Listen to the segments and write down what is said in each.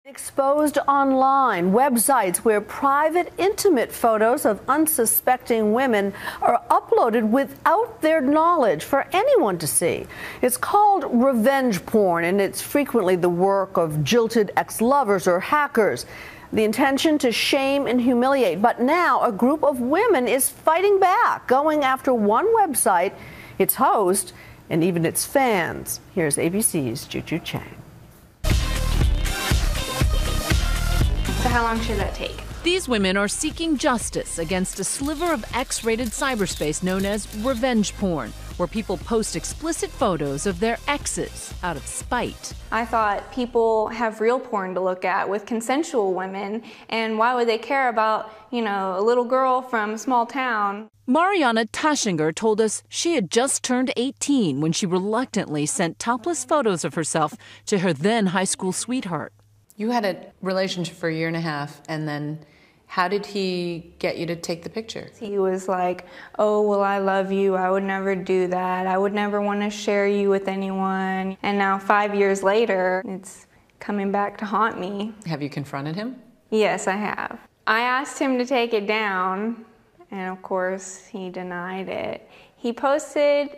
Exposed online, websites where private, intimate photos of unsuspecting women are uploaded without their knowledge for anyone to see. It's called revenge porn, and it's frequently the work of jilted ex-lovers or hackers. The intention to shame and humiliate. But now a group of women is fighting back, going after one website, its host, and even its fans. Here's ABC's Juju Chang. So how long should that take? These women are seeking justice against a sliver of X-rated cyberspace known as revenge porn, where people post explicit photos of their exes out of spite. I thought people have real porn to look at with consensual women, and why would they care about, a little girl from a small town? Mariana Taschinger told us she had just turned 18 when she reluctantly sent topless photos of herself to her then high school sweetheart. You had a relationship for a year and a half, and then how did he get you to take the picture? He was like, oh, well, I love you. I would never do that. I would never want to share you with anyone. And now 5 years later, it's coming back to haunt me. Have you confronted him? Yes, I have. I asked him to take it down, and of course, he denied it. He posted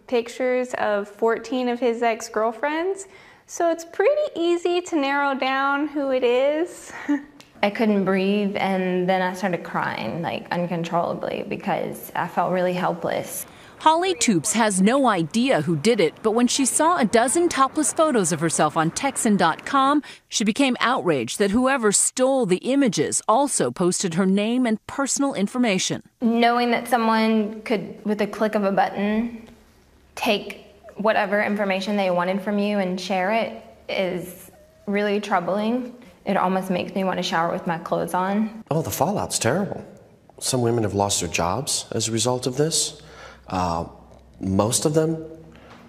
pictures of 14 of his ex-girlfriends. So it's pretty easy to narrow down who it is. I couldn't breathe, and then I started crying, uncontrollably, because I felt really helpless. Holly Toops has no idea who did it, but when she saw a dozen topless photos of herself on Texan.com, she became outraged that whoever stole the images also posted her name and personal information. Knowing that someone could, with a click of a button, take whatever information they wanted from you and share it is really troubling. It almost makes me want to shower with my clothes on. Oh, the fallout's terrible. Some women have lost their jobs as a result of this. Most of them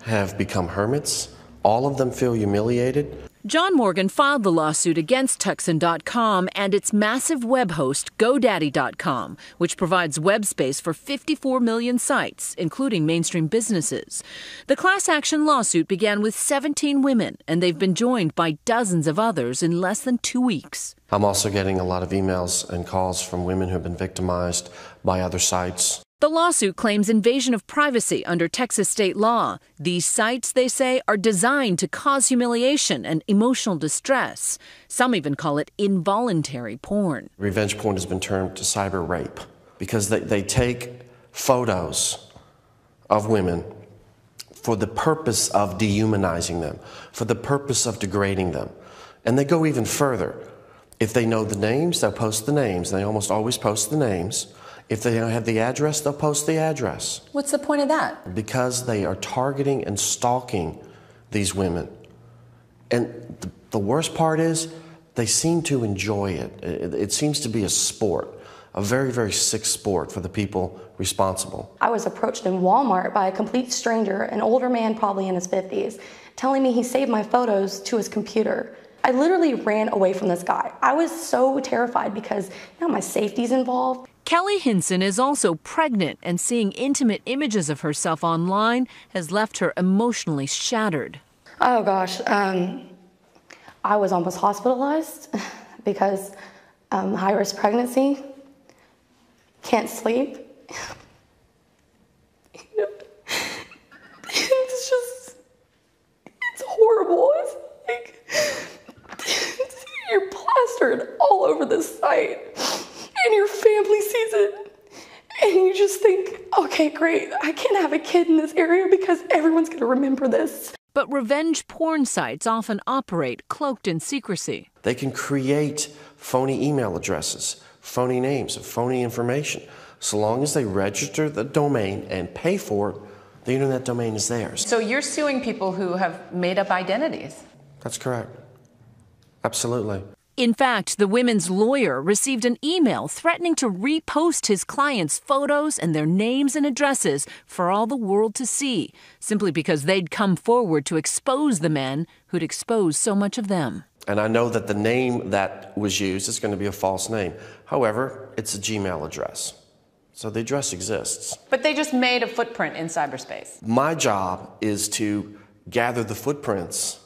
have become hermits. All of them feel humiliated. John Morgan filed the lawsuit against Texan.com and its massive web host GoDaddy.com, which provides web space for 54 million sites, including mainstream businesses. The class action lawsuit began with 17 women, and they've been joined by dozens of others in less than 2 weeks. I'm also getting a lot of emails and calls from women who have been victimized by other sites. The lawsuit claims invasion of privacy under Texas state law. These sites, they say, are designed to cause humiliation and emotional distress. Some even call it involuntary porn. Revenge porn has been termed to cyber rape because they take photos of women for the purpose of dehumanizing them, for the purpose of degrading them. And they go even further. If they know the names, they'll post the names. They almost always post the names. If they don't have the address, they'll post the address. What's the point of that? Because they are targeting and stalking these women. And the worst part is they seem to enjoy it. It seems to be a sport, a very, very sick sport for the people responsible. I was approached in Walmart by a complete stranger, an older man probably in his 50s, telling me he saved my photos to his computer. I literally ran away from this guy. I was so terrified because now my safety's involved. Kelly Hinson is also pregnant, and seeing intimate images of herself online has left her emotionally shattered. Oh gosh, I was almost hospitalized because high-risk pregnancy, can't sleep. It's horrible. It's like you're plastered all over this site. And your family sees it, and you just think, okay, great, I can't have a kid in this area because everyone's going to remember this. But revenge porn sites often operate cloaked in secrecy. They can create phony email addresses, phony names, phony information. So long as they register the domain and pay for it, the internet domain is theirs. So you're suing people who have made up identities? That's correct. Absolutely. In fact, the women's lawyer received an email threatening to repost his clients' photos and their names and addresses for all the world to see, simply because they'd come forward to expose the men who'd exposed so much of them. And I know that the name that was used is going to be a false name. However, it's a Gmail address. So the address exists. But they just made a footprint in cyberspace. My job is to gather the footprints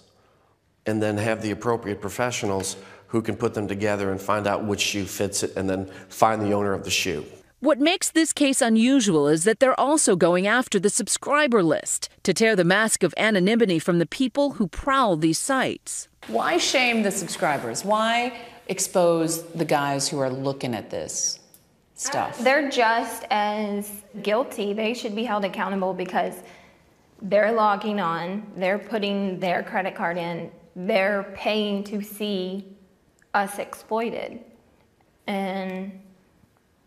and then have the appropriate professionals who can put them together and find out which shoe fits it and then find the owner of the shoe. What makes this case unusual is that they're also going after the subscriber list to tear the mask of anonymity from the people who prowl these sites. Why shame the subscribers? Why expose the guys who are looking at this stuff? They're just as guilty. They should be held accountable because they're logging on, they're putting their credit card in, they're paying to see us exploited. And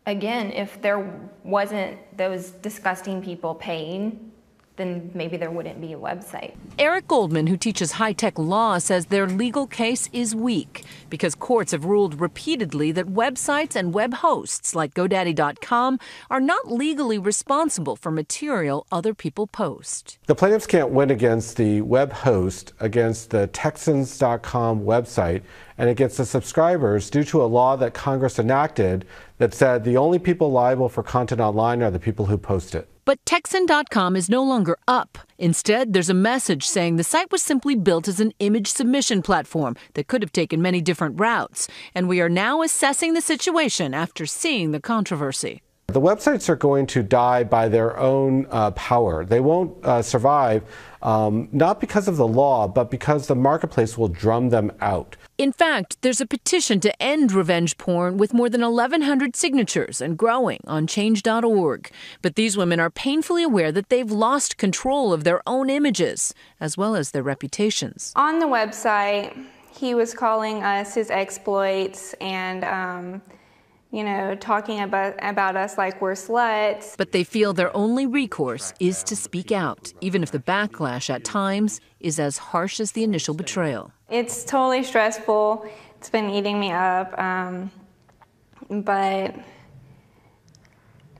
again, if there wasn't those disgusting people paying, then maybe there wouldn't be a website. Eric Goldman, who teaches high-tech law, says their legal case is weak because courts have ruled repeatedly that websites and web hosts like GoDaddy.com are not legally responsible for material other people post. The plaintiffs can't win against the web host, against the Texans.com website, and against the subscribers due to a law that Congress enacted that said the only people liable for content online are the people who post it. But Texan.com is no longer up. Instead, there's a message saying the site was simply built as an image submission platform that could have taken many different routes. And we are now assessing the situation after seeing the controversy. The websites are going to die by their own power. They won't survive, not because of the law, but because the marketplace will drum them out. In fact, there's a petition to end revenge porn with more than 1,100 signatures and growing on change.org. But these women are painfully aware that they've lost control of their own images, as well as their reputations. On the website, he was calling us his exploits and, talking about us like we're sluts. But they feel their only recourse is to speak out, even if the backlash at times is as harsh as the initial betrayal. It's totally stressful. It's been eating me up. But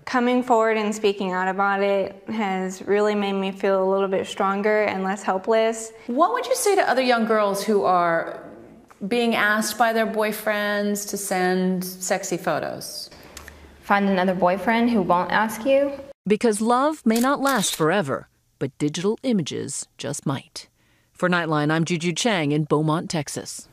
coming forward and speaking out about it has really made me feel a little bit stronger and less helpless. What would you say to other young girls who are being asked by their boyfriends to send sexy photos? Find another boyfriend who won't ask you. Because love may not last forever, but digital images just might. For Nightline, I'm Juju Chang in Beaumont, Texas.